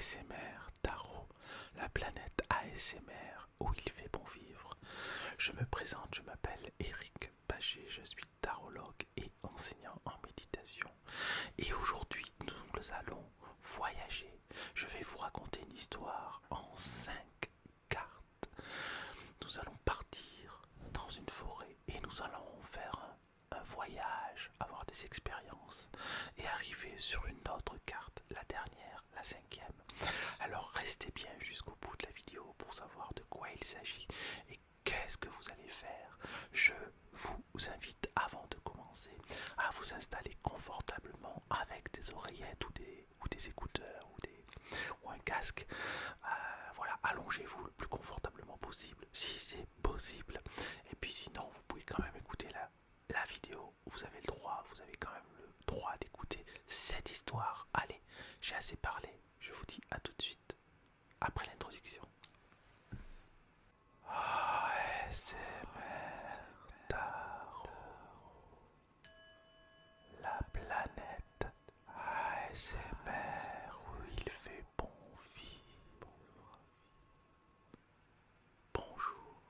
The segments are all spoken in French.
ASMR Tarot, la planète ASMR où il fait bon vivre. Je me présente, je m'appelle Eric Paget, je suis tarologue et enseignant en méditation. Et aujourd'hui, nous allons voyager. Je vais vous raconter une histoire en 5 cartes. Nous allons partir dans une forêt et nous allons faire un voyage, avoir des expériences et arriver sur une autre carte, la dernière, la 5e. Alors restez bien jusqu'au bout de la vidéo pour savoir de quoi il s'agit et qu'est-ce que vous allez faire. Je vous invite avant de commencer à vous installer confortablement avec des oreillettes ou des écouteurs ou un casque. Voilà, allongez-vous le plus confortablement possible si c'est possible. Et puis sinon, vous pouvez quand même écouter la vidéo. Vous avez le droit, vous avez quand même le droit d'écouter cette histoire. Allez, j'ai assez parlé. Je vous dis à tout de suite après l'introduction. ASMR Tarot, la planète ASMR où il fait bon vivre. Bonjour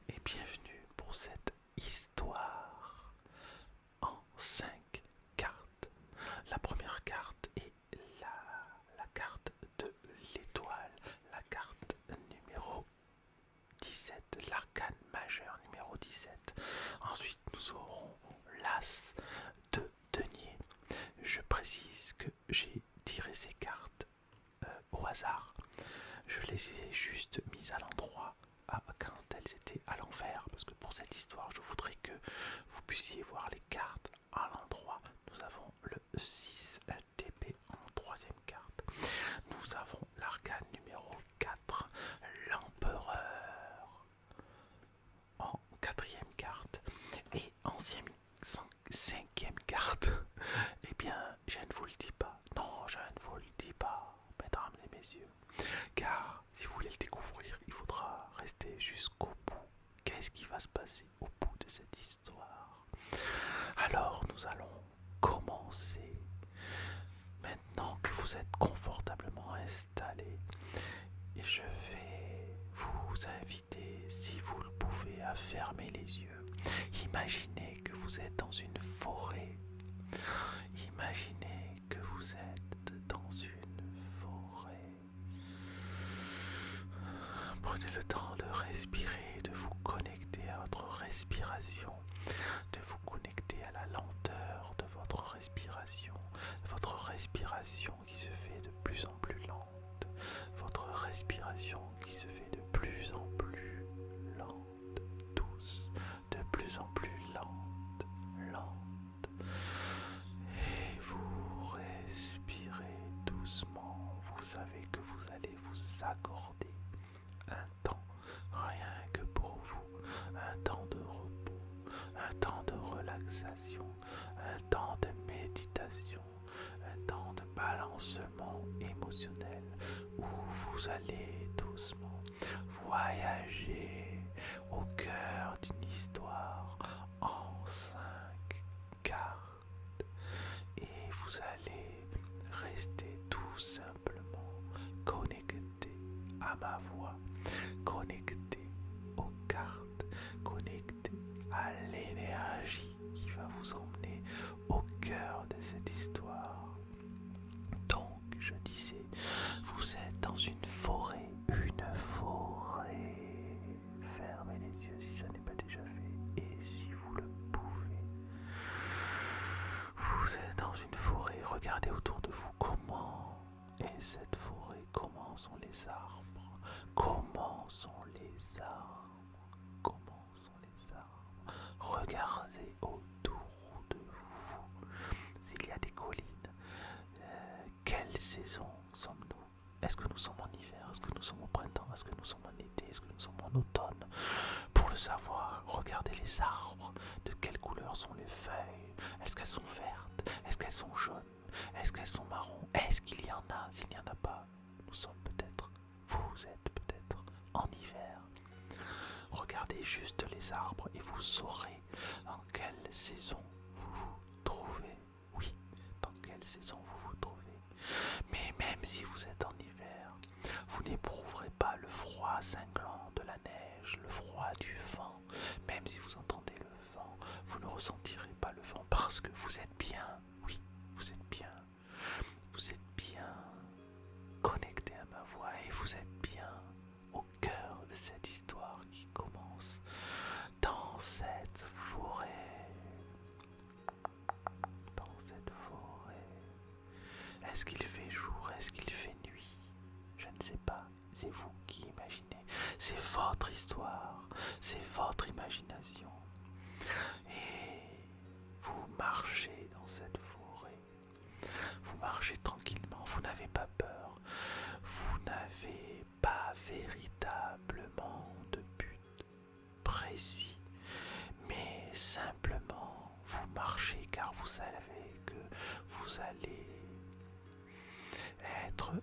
et bienvenue pour cette histoire en 5 cartes. La première carte est la carte de l'étoile, la carte numéro 17, l'arcane majeur numéro 17. Ensuite, nous aurons l'as de denier. Je précise que j'ai tiré ces cartes au hasard. Je les ai juste mises à l'endroit quand elles étaient à l'envers, parce que pour cette histoire, je voudrais que vous puissiez voir les cartes à l'endroit. Nous avons le 6 TP en troisième carte. Nous avons l'arcane numéro 4, l'empereur en quatrième carte. Et en cinquième carte, eh bien, je ne vous le dis pas. Non, je ne vous le dis pas, mesdames et messieurs. Car si vous voulez le découvrir, il faudra rester jusqu'au bout. Qu'est-ce qui va se passer au bout de cette histoire? Alors, nous allons commencer. Maintenant que vous êtes confortablement installés, et je vais vous inviter, si vous le pouvez, à fermer les yeux. Imaginez que vous êtes dans une forêt. Imaginez que vous êtes dans une forêt. Prenez le temps de respirer, de vous connecter à votre respiration, de vous connecter à la lenteur de votre respiration qui se fait de plus en plus lente, votre respiration qui se fait de plus en plus lente, douce, de plus en plus lente. Et vous respirez doucement, vous savez que vous allez vous accorder un temps, rien que pour vous, un temps de repos, un temps de relaxation, un temps de méditation, un temps de balancement émotionnel où vous allez doucement voyager au cœur d'une histoire en 5 cartes et vous allez rester tout simplement connecté à ma voix, connecté aux cartes, connecté à l'énergie qui va vous emmener au cœur de cette histoire. Donc, je disais, vous êtes dans une forêt. Fermez les yeux si ça n'est pas déjà fait et si vous le pouvez. Vous êtes dans une forêt, regardez autour de vous comment est cette forêt, comment sont les arbres, comment sont les arbres, comment sont les arbres. Regardez autour de vous s'il y a des collines. Quelle saison sommes-nous? Est-ce que nous sommes en hiver? Est-ce que nous sommes au printemps? Est-ce que nous sommes en été? Est-ce que nous sommes en automne? Pour le savoir, regardez les arbres. De quelle couleur sont les feuilles? Est-ce qu'elles sont vertes? Est-ce qu'elles sont jaunes? Est-ce qu'elles sont marrons? Est-ce qu'il y en a? S'il n'y en a pas, nous sommes peut-être, vous êtes peut-être en hiver. Regardez juste les arbres et vous saurez dans quelle saison vous vous trouvez. Oui, dans quelle saison vous vous trouvez. Mais même Même si vous êtes en hiver, vous n'éprouverez pas le froid cinglant de la neige, le froid du vent. Même si vous entendez le vent, vous ne ressentirez pas le vent parce que vous êtes bien, oui, vous êtes bien connecté à ma voix et vous êtes bien au cœur de cette histoire qui commence dans cette forêt. Dans cette forêt. Est-ce qu'il fait jour? Est-ce qu'il fait nuit? Je ne sais pas. C'est vous qui imaginez. C'est votre histoire. C'est votre imagination. Et vous marchez dans cette forêt. Vous marchez tranquillement. Vous n'avez pas peur. Vous n'avez pas véritablement de but précis. Mais simplement, vous marchez car vous savez que vous allez être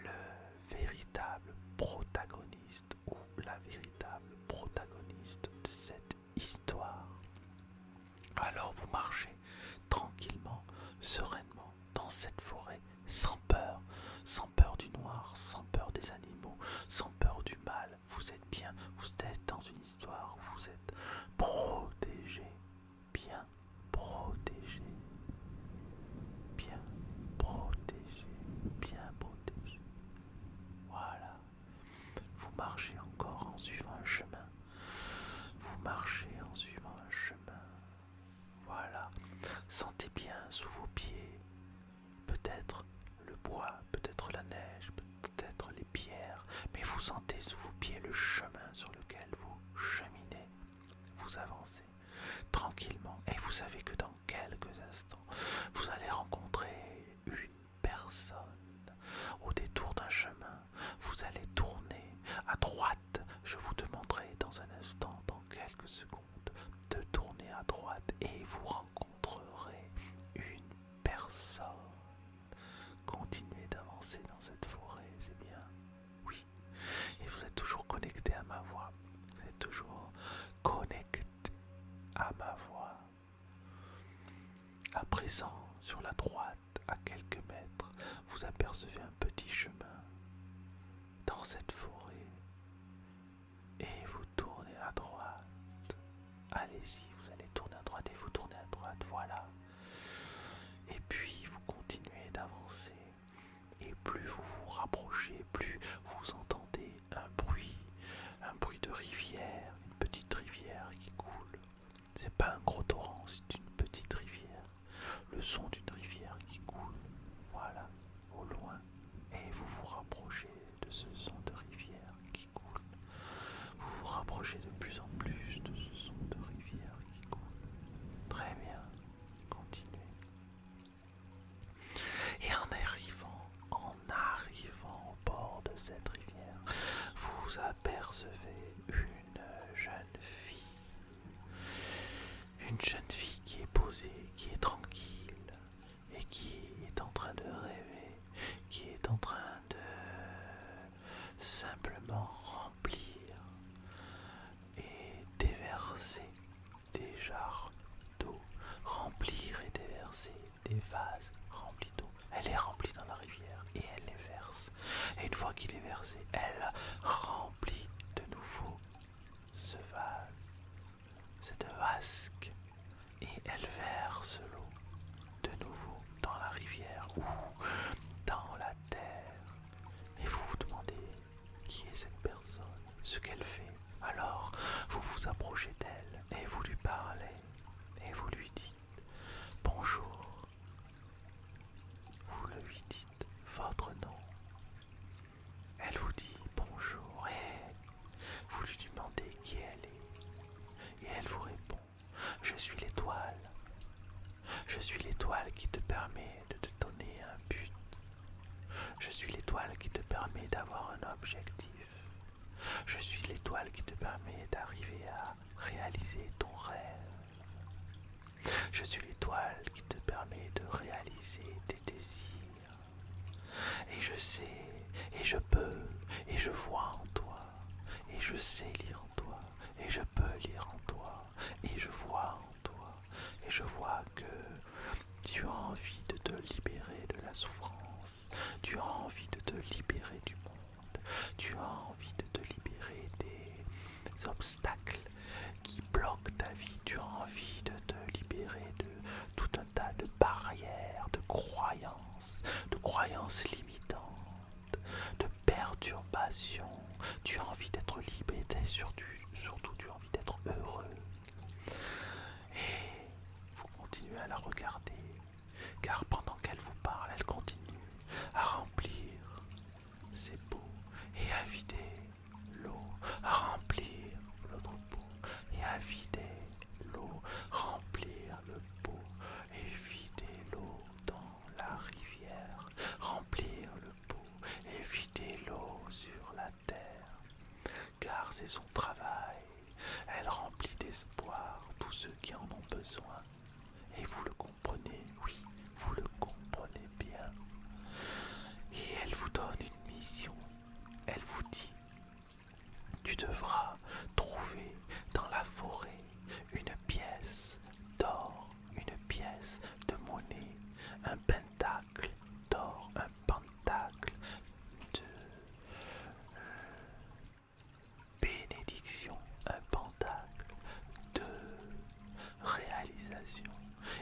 le véritable protagoniste ou la véritable protagoniste de cette histoire. Alors vous marchez tranquillement, sereinement dans cette forêt, sans peur du noir, sans peur des animaux, sans peur du mal. Vous êtes bien, vous êtes dans une histoire où vous êtes protégé, bien protégé, bien protégé, bien protégé. Voilà. Vous marchez encore en suivant un chemin. Vous marchez en suivant un chemin. Voilà. Sentez bien sous vos pieds, peut-être le bois, peut-être la neige, peut-être les pierres, mais vous sentez sous vos pieds le chemin sur lequel vous cheminez. Vous avancez tranquillement et vous savez que dans quelques instants, vous allez rencontrer une personne. Au détour d'un chemin, vous allez tourner à droite. Je vous demanderai dans un instant, dans quelques secondes, de tourner à droite et vous rencontrerez une personne. Continuez d'avancer dans cette forêt, c'est bien. Oui. Et vous êtes toujours connecté à ma voix. Vous êtes toujours connecté à ma voix. À présent, sur la droite, à quelques mètres, vous apercevez un petit chemin dans cette forêt et vous tournez à droite. Allez-y, vous allez tourner à droite et vous tournez à droite, voilà. Et puis vous continuez d'avancer et plus vous vous rapprochez, plus vous entendez un bruit de rivière, une petite rivière qui coule. C'est pas un gros torrent, c'est une petite rivière. Le son d'une rivière qui coule, voilà, au loin. Et vous vous rapprochez de ce son de rivière qui coule. Vous vous rapprochez de plus en plus de ce son de rivière qui coule. Très bien, continuez. Et en arrivant au bord de cette rivière, vous apercevez une jeune fille. Une jeune fille qui est posée, qui est tranquille et qui est en train de rêver, qui est en train de simplement remplir et déverser des jarres d'eau, remplir et déverser des vases remplis d'eau. Elle est remplie dans la rivière et elle les verse. Et une fois qu'il est versé, elle remplit de nouveau ce vase, cette vasque, et elle verse l'eau de nouveau dans la rivière ou dans la terre. Et vous vous demandez qui est cette personne, ce qu'elle fait. Alors vous vous approchez d'elle et vous lui parlez et vous lui dites bonjour. Vous lui dites votre nom. Elle vous dit bonjour et vous lui demandez qui elle est. Et elle vous répond, je suis l'étoile. Je suis l'étoile qui te permet de te donner un but. Je suis l'étoile qui te permet d'avoir un objectif. Je suis l'étoile qui te permet d'arriver à réaliser ton rêve. Je suis l'étoile qui te permet de réaliser tes désirs. Et je sais, et je peux, et je vois en toi, et je sais lire en toi, et je peux lire en toi, et je vois en toi, et je vois que tu as envie de te libérer de la souffrance, Tu as envie de te libérer du monde. Tu as envie de te libérer des obstacles qui bloquent ta vie. Tu as envie de te libérer de tout un tas de barrières, de croyances limitantes, de perturbations. Tu as envie d'être libre et surtout tu as envie d'être heureux. Et vous continuez à la regarder, car pendant qu'elle vous parle, elle continue à remplir ses pots et à vider l'eau, à remplir l'autre pot et à vider l'eau, remplir le pot et vider l'eau dans la rivière, remplir le pot et vider l'eau sur la terre, car c'est son travail. Elle remplit d'espoir tous ceux qui en ont besoin. Et vous le comprenez, oui, vous le comprenez bien. Et elle vous donne une mission. Elle vous dit, tu devras trouver dans la forêt une pièce d'or, une pièce de monnaie, un pentacle d'or, un pentacle de bénédiction, un pentacle de réalisation.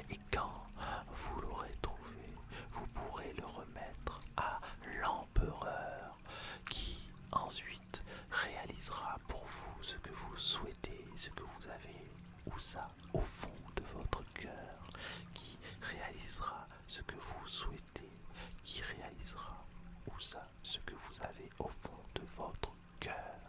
Et quand vous l'aurez trouvé, vous pourrez le remettre à l'empereur qui ensuite réalisera pour vous ce que vous souhaitez, ce que vous avez, ou ça, au fond de votre cœur, qui réalisera ce que vous souhaitez, qui réalisera, ou ça, ce que vous avez au fond de votre cœur.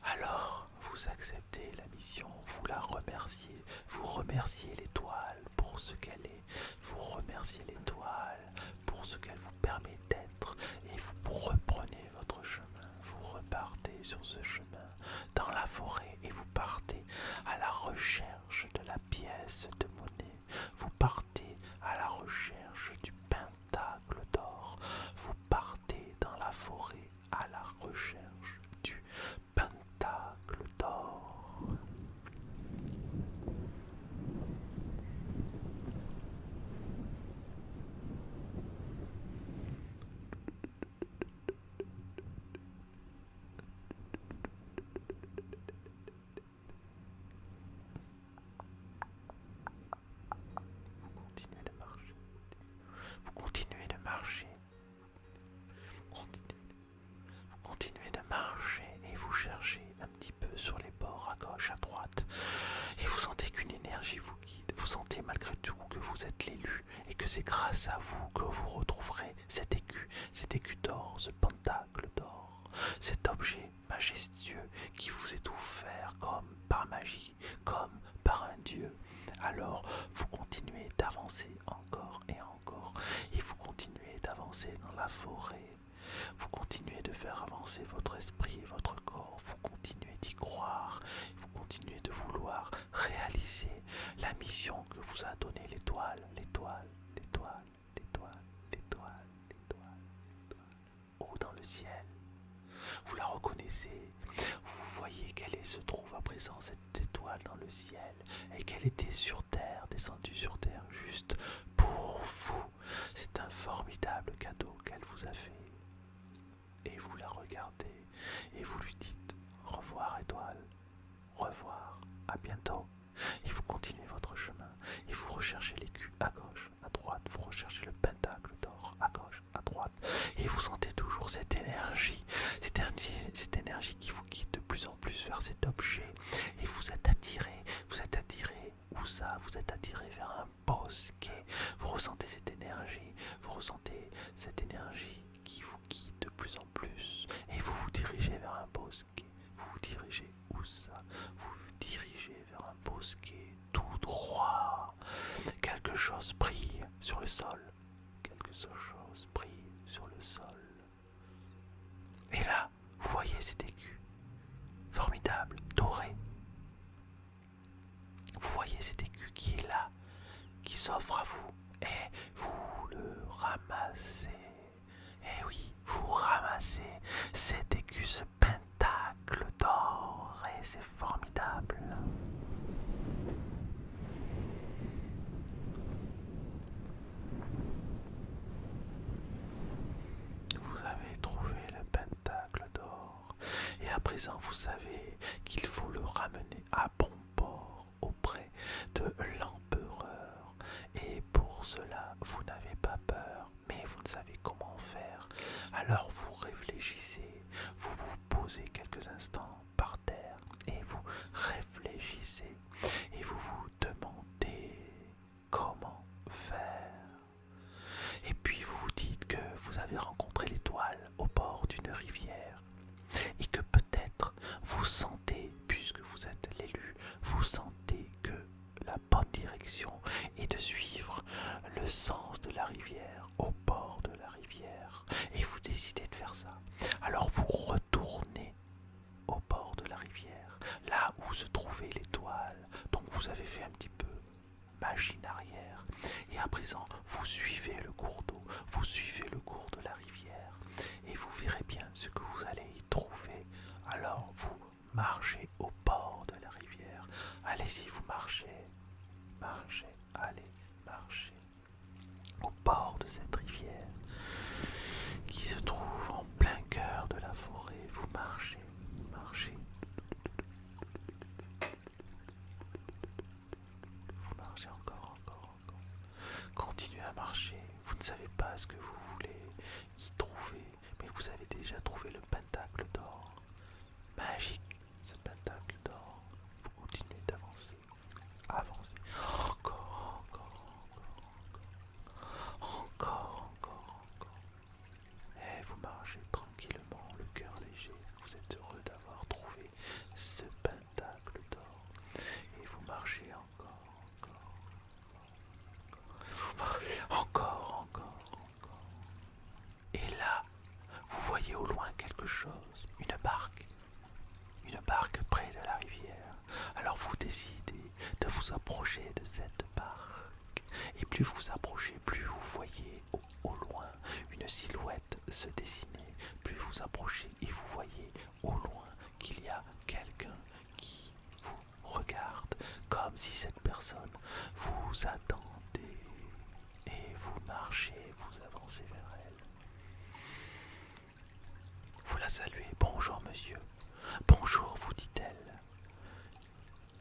Alors, vous acceptez la mission, vous la remerciez, vous remerciez l'étoile pour ce qu'elle est, vous remerciez l'étoile pour ce qu'elle vous permet d'être, et vous reprenez votre chemin, vous repartez sur ce chemin dans la forêt et vous partez à la recherche de la pièce de monnaie, vous partez à la recherche du pentacle d'or, vous partez dans la forêt à la recherche du pentacle d'or. Vous continuez de marcher, vous continuez de marcher et vous cherchez un petit peu sur les bords, à gauche, à droite, et vous sentez qu'une énergie vous guide, vous sentez malgré tout que vous êtes l'élu et que c'est grâce à vous que vous retrouverez cet écu d'or, ce pentacle d'or, cet objet majestueux qui vous est offert comme par magie, comme par un dieu. Alors vous continuez d'avancer encore et encore, et vous continuez d'avancer dans la forêt, vous continuez de faire avancer votre esprit et votre corps, vous continuez d'y croire, vous continuez de vouloir réaliser la mission que vous a donnée l'étoile, l'étoile, l'étoile, l'étoile, l'étoile, l'étoile, l'étoile, haut dans le ciel. Vous la reconnaissez, vous voyez qu'elle se trouve à présent cette étoile dans le ciel et qu'elle était sur terre, descendue sur terre juste pour vous. C'est un formidable cadeau qu'elle vous a fait. Et vous la regardez et vous lui dites au revoir étoile, au revoir, à bientôt. Et vous continuez votre chemin et vous recherchez l'écu à gauche, à droite, vous recherchez le pentacle d'or à gauche, à droite, et vous sentez toujours cette énergie qui vous guide de plus en plus vers cet objet, et vous êtes attiré, où ça? Vous êtes attiré vers un bosquet, vous ressentez cette énergie qui vous guide de plus en plus, et vous vous dirigez vers un bosquet, vous vous dirigez où ça? Vous vous dirigez vers un bosquet tout droit, quelque chose brille sur le sol, et là, vous voyez cet écu, formidable, doré. Vous voyez cet écu qui est là, qui s'offre à vous, et vous le ramassez. Et oui, vous ramassez cet écu, ce pentacle d'or, et c'est formidable. présent, vous savez qu'il faut le ramener à bon port auprès de l'empereur. Et pour cela, vous n'avez pas peur, mais vous ne savez comment faire. Alors vous réfléchissez, vous vous posez quelques instants par terre et vous réfléchissez et vous vous demandez comment faire. Et puis vous vous dites que vous avez rencontré l'étoile au bord d'une rivière et que peut-être vous sentez, puisque vous êtes l'élu, vous sentez que la bonne direction est de suivre le sens de la rivière au bord de la rivière et vous décidez de faire ça. Alors vous retournez au bord de la rivière, là où se trouvait l'étoile, donc vous avez fait un petit peu machine arrière et à présent vous suivez le cours d'eau, vous suivez le cours de la rivière et vous verrez bien ce que vous allez y trouver. Alors vous marchez au bord de la rivière, allez-y, vous marchez, marchez, allez, marchez au bord de cette rivière qui se trouve en plein cœur de la forêt. Vous marchez, marchez, vous marchez encore, encore, encore. Continuez à marcher. Vous ne savez pas ce que vous voulez y trouver, mais vous avez déjà trouvé le pentacle d'or. Magique, ce pentacle d'or. Vous continuez d'avancer, avancer. Encore, encore, encore, encore, encore, encore. Et vous marchez tranquillement, le cœur léger. Vous êtes heureux d'avoir trouvé ce pentacle d'or. Et vous marchez encore, encore, vous marchez encore, encore, encore. Et là, vous voyez au loin quelque chose, une barque près de la rivière. Alors vous décidez de vous approcher de cette barque. Et plus vous approchez, plus vous voyez au loin une silhouette se dessiner. Plus vous approchez et vous voyez au loin qu'il y a quelqu'un qui vous regarde comme si cette personne vous attendait. Et vous marchez, vous avancez vers elle. Vous la saluez. Bonjour monsieur. Bonjour, vous dit-elle.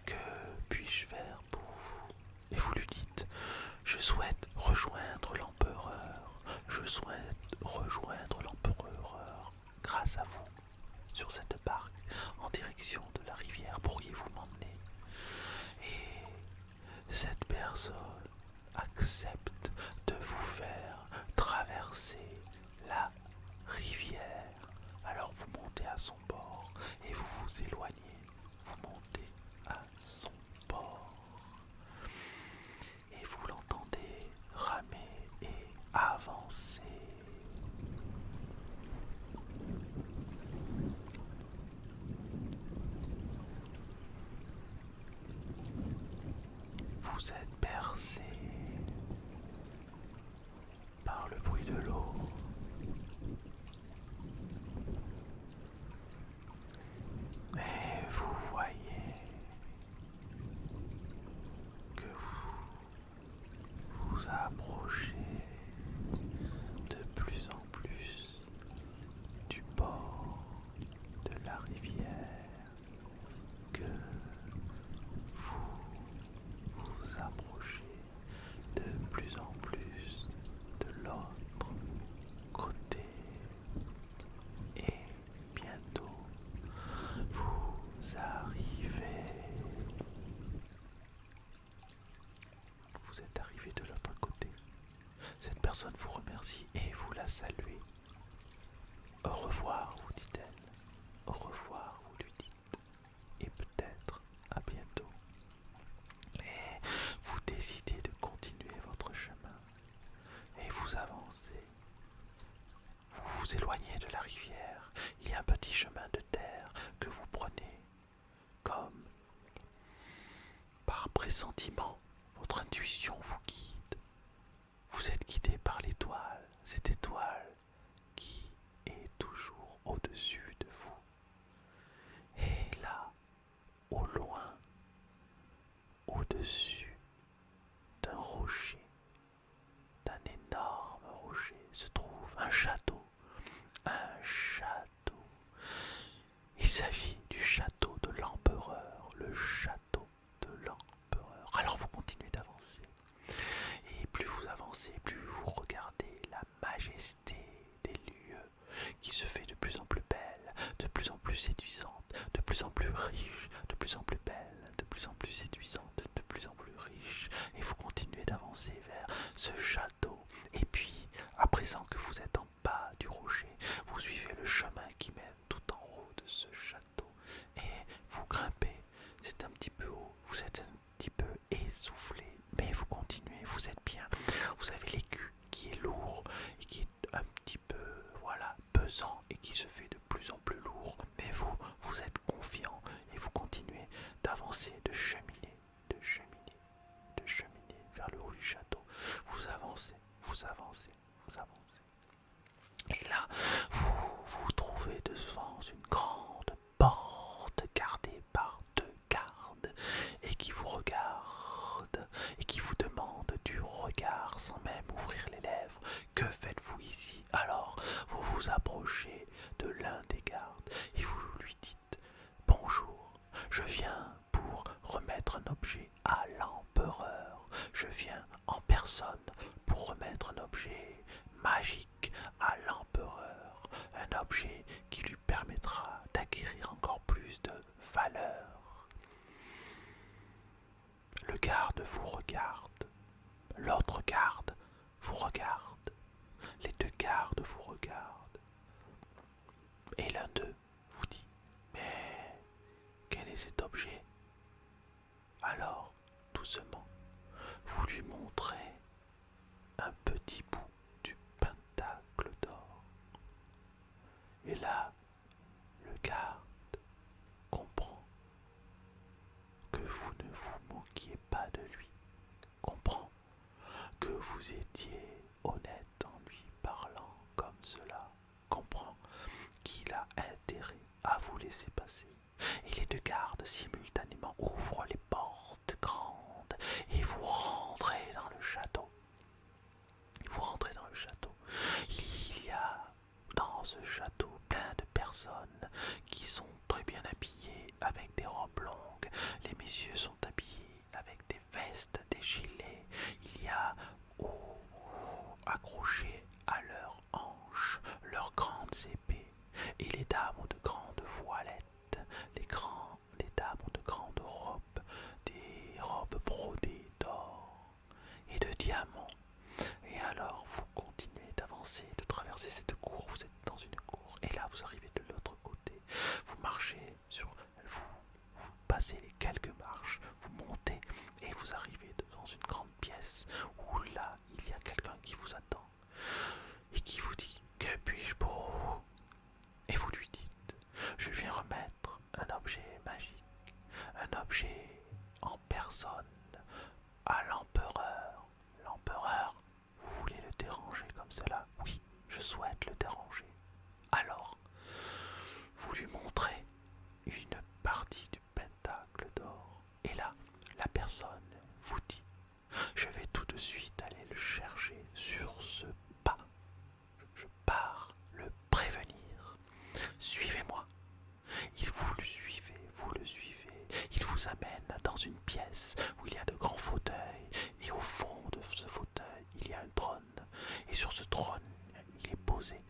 Que puis-je faire pour vous? Et vous lui dites, je souhaite rejoindre l'empereur. Je souhaite rejoindre l'empereur grâce à vous sur cette barque en direction de la rivière. Pourriez-vous m'emmener? Et cette personne accepte de vous faire traverser la rivière. Alors vous montez à son bord et vous vous éloignez. Vous montez à son bord et vous l'entendez ramer et avancer. Vous êtes bercé par le bruit de l'eau. Et vous voyez que vous vous approchez de plus en plus du bord de la rivière, que vous vous approchez de plus en plus de l'autre côté et bientôt vous arrivez. Vous êtes arrivé de l'autre côté. Cette personne vous remercie et vous la saluez. Au revoir, vous dit-elle. Au revoir, vous lui dites. Et peut-être à bientôt. Et vous décidez de continuer votre chemin. Et vous avancez. Vous vous éloignez de la rivière. Il y a un petit chemin de terre que vous prenez comme par pressentiment. Votre intuition vous guide. Vous êtes guidé par l'étoile. Cette étoile qui est toujours au-dessus de vous. Et là, au loin, au-dessus d'un rocher, d'un énorme rocher, se trouve un château. Un château. Il s'agit ce château. Et puis, à présent que vous êtes en bas du rocher, vous suivez le chemin qui mène tout en haut de ce château. Et vous grimpez, c'est un petit peu haut, vous êtes un petit peu essoufflé, mais vous continuez, vous êtes bien. Vous avez l'écu qui est lourd et qui est un petit peu, voilà, pesant et qui se fait de plus en plus lourd. Mais vous êtes confiant et vous continuez d'avancer, de cheminer, de cheminer, de cheminer vers le haut du château. Vous avancez, vous avancez, vous avancez. Et là, vous vous trouvez devant une grande porte gardée par deux gardes et qui vous regardent et qui vous demandent du regard sans même ouvrir les lèvres. Que faites-vous ici? Alors, vous vous approchez de l'un des gardes et vous lui dites: bonjour, je viens pour remettre un objet à l'empereur. Je viens en personne pour remettre un objet magique à l'empereur. Un objet qui lui permettra d'acquérir encore plus de valeur. Le garde vous regarde. L'autre garde vous regarde. Les deux gardes vous regardent. Et l'un d'eux vous dit: mais quel est cet objet? Alors, doucement, vous lui montrez un petit bout du pentacle d'or. Et là, le garde comprend que vous ne vous moquiez pas de lui, comprend que vous étiez honnête en lui parlant comme cela, comprend qu'il a intérêt à vous laisser passer. Et les deux gardes simultanément ouvrent les portes grandes et vous rentrez dans le château. Vous rentrez dans le château. Il y a dans ce château plein de personnes qui sont très bien habillées avec des robes longues. Les messieurs sont habillés avec des vestes, des gilets. Il y a accrochés à leurs hanches leurs grandes épées. Et les dames ont de grandes voilettes. Les dames ont de grandes robes, des robes brodées d'or et de diamants. Et alors vous continuez d'avancer, de traverser cette cour, vous êtes dans une cour, et là vous arrivez de l'autre côté, vous marchez vous passez les quelques marches, vous montez, et vous arrivez dans une grande pièce, où là il y a quelqu'un qui vous attend, et qui vous dit: que puis-je pour vous? Et vous lui dites: je viens remettre un objet magique, un objet en personne, à l'empereur. L'empereur, vous voulez le déranger comme cela? Oui, je souhaite le déranger. Alors, vous lui montrez une partie du pentacle d'or. Et là, la personne vous dit: je vais tout de suite aller le chercher sur ce pas. Je pars le prévenir. Suivez-moi. Vous le suivez, vous le suivez. Il vous amène dans une pièce où il y a de grands fauteuils. Et au fond de ce fauteuil, il y a un trône. Et sur ce trône, il est posé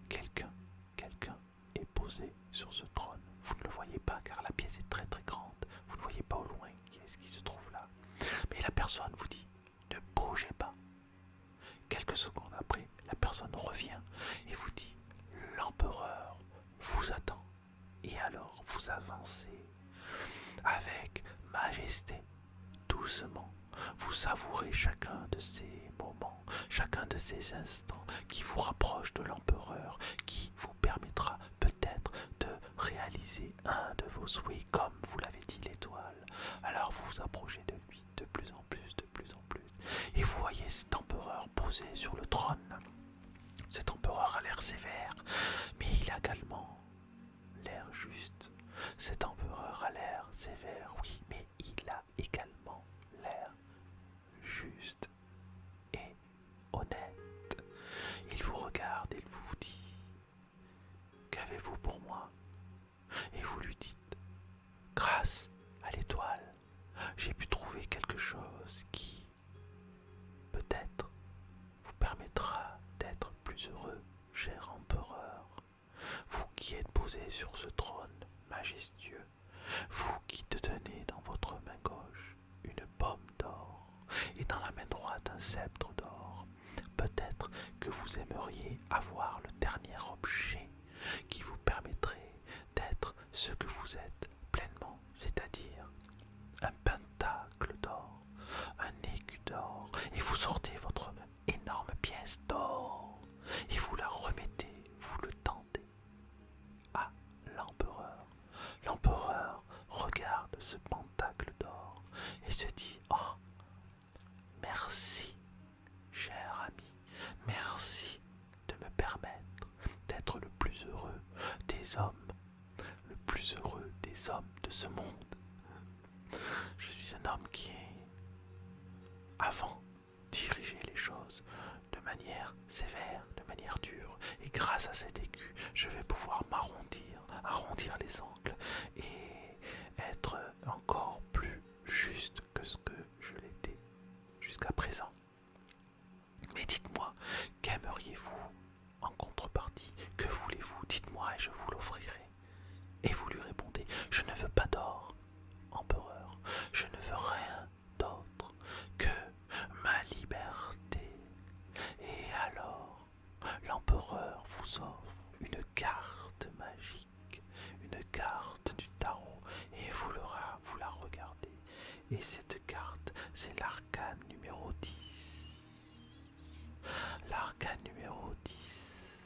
quelqu'un. Quelqu'un est posé sur ce trône. Vous ne le voyez pas car la pièce est très très grande. Vous ne voyez pas au loin qui est-ce qui se trouve là. Mais la personne vous dit: ne bougez pas. Quelques secondes après, la personne revient et vous dit: l'empereur vous attend. Et alors vous avancez avec majesté, doucement. Vous savourez chacun de ces moments, chacun de ces instants qui vous rapprochent de l'empereur, qui vous permettra peut-être de réaliser un de vos souhaits, comme vous l'avez dit, l'étoile. Alors vous vous approchez de lui de plus en plus, de plus en plus. Et vous voyez cet empereur posé sur le trône. Cet empereur a l'air sévère, mais il a également l'air juste. Cet empereur a l'air sévère, oui, mais il a également l'air juste et honnête. Il vous regarde et il vous dit: qu'avez-vous pour moi? Et vous lui dites: grâce à l'étoile, j'ai pu trouver quelque chose qui, peut-être, vous permettra d'être plus heureux, cher empereur. Vous qui êtes posé sur ce trône majestueux, vous qui tenez dans votre main gauche une pomme d'or et dans la main droite un sceptre d'or. vous aimeriez avoir le dernier objet qui vous permettrait d'être ce que vous êtes pleinement, c'est-à-dire un pentacle d'or, un écu d'or, et vous sortez votre énorme pièce d'or, et vous la remettez, vous le tendez à l'empereur. L'empereur regarde ce pentacle d'or et se dit: oh, merci, cher ami, merci de me permettre d'être le plus heureux des hommes, le plus heureux des hommes de ce monde. Je suis un homme qui, avant, dirigeait les choses de manière sévère, de manière dure, et grâce à cet écu, je vais pouvoir arrondir les angles et être encore plus juste que ce que je l'étais jusqu'à présent. Mais dites-moi, qu'aimeriez-vous en contrepartie? Que voulez-vous? Dites-moi et je vous l'offrirai. Et vous lui répondez: je ne veux pas d'or, empereur, je ne veux rien d'autre que ma liberté. Et alors, l'empereur vous offre une carte magique, une carte du tarot, et vous la regardez. Et cette carte, c'est l'arcane numéro 10. L'arcane numéro 10.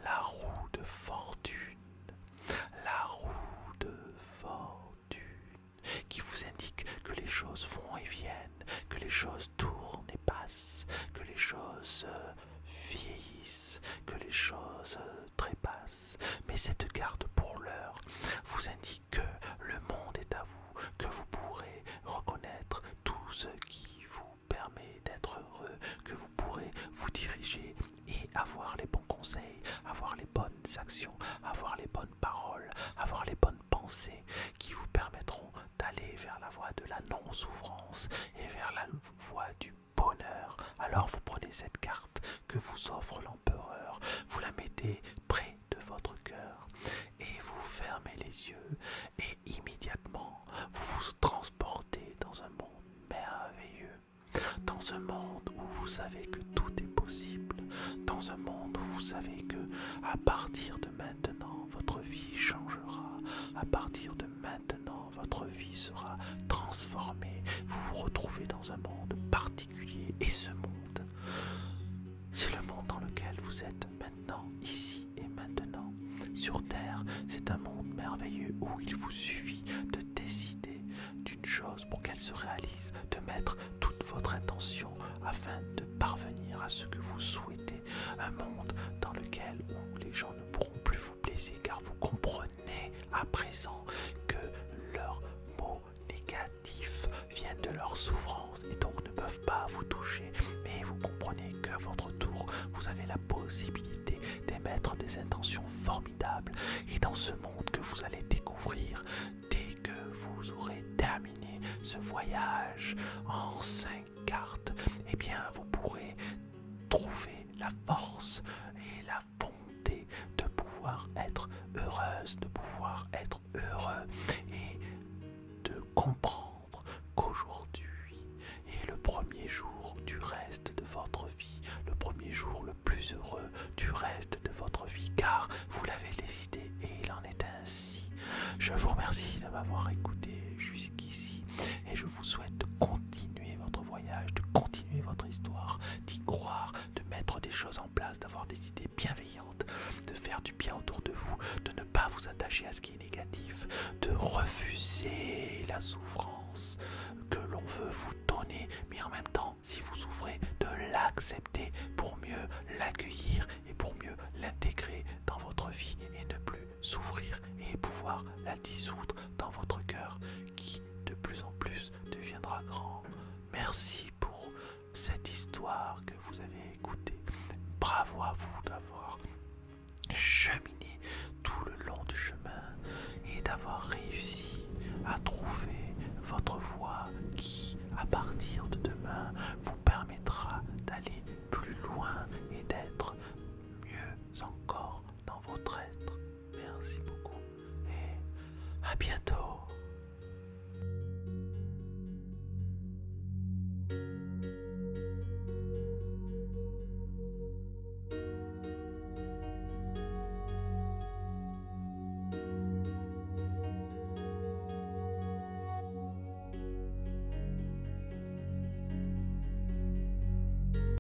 La roue de fortune. La roue de fortune. Qui vous indique que les choses vont et viennent, que les choses tournent et passent, que les choses vieillissent, que les choses trépassent. Mais cette carte, pour l'heure, vous indique que le monde est à vous, que vous pourrez reconnaître tout ce qui vous permet d'être heureux, que vous pourrez vous diriger et avoir les bons conseils, avoir les bonnes actions, avoir les bonnes paroles, avoir les bonnes pensées qui vous permettront d'aller vers la voie de la non-souffrance et vers la voie du bonheur. Alors vous prenez cette carte que vous offre l'empereur, vous la mettez près de votre cœur et vous fermez les yeux, et immédiatement vous vous transportez dans un monde merveilleux, dans un monde où vous savez que tout est possible, dans un monde où vous savez que à partir de maintenant votre vie changera, à partir de maintenant votre vie sera transformée, vous vous retrouvez dans un monde particulier, et ce monde, c'est le monde dans lequel vous êtes maintenant, ici et maintenant. Sur Terre, c'est un monde merveilleux où il vous suffit de décider d'une chose pour qu'elle se réalise, de mettre toute votre intention afin de parvenir à ce que vous souhaitez. Un monde dans lequel où les gens ne pourront plus vous blesser, car vous comprenez à présent que leurs mots négatifs viennent de leur souffrance et donc ne peuvent pas vous toucher. Mais vous comprenez qu'à votre tour, vous avez la possibilité d'émettre des intentions formidables. Et dans ce monde que vous allez découvrir, dès que vous aurez terminé ce voyage en 5 cartes, eh bien vous pourrez trouver la force et la volonté de pouvoir être heureuse, de pouvoir être heureux, et de comprendre qu'aujourd'hui est le premier jour du reste de votre vie, le premier jour le plus heureux du reste de votre vie, car vous l'avez décidé et il en est ainsi. Je vous remercie de m'avoir écouté jusqu'ici et je vous souhaite de continuer votre voyage, de continuer votre histoire, d'y croire, de mettre des choses en place, d'avoir des idées bienveillantes, de faire du bien autour de vous, de ne pas vous attacher à ce qui est négatif, de refuser la souffrance que l'on veut vous donner, mais en même temps, si vous souffrez, de l'accepter pour mieux l'accueillir et pour mieux l'intégrer dans votre vie et ne plus souffrir et pouvoir la dissoudre dans votre cœur qui de plus en plus deviendra grand. Merci pour cette histoire que vous avez écoutée. Bravo à vous d'avoir cheminé tout le long du chemin et d'avoir réussi à trouver votre voie qui, à partir de demain, vous permettra d'aller plus loin et d'être mieux encore dans votre être. Merci beaucoup et à bientôt.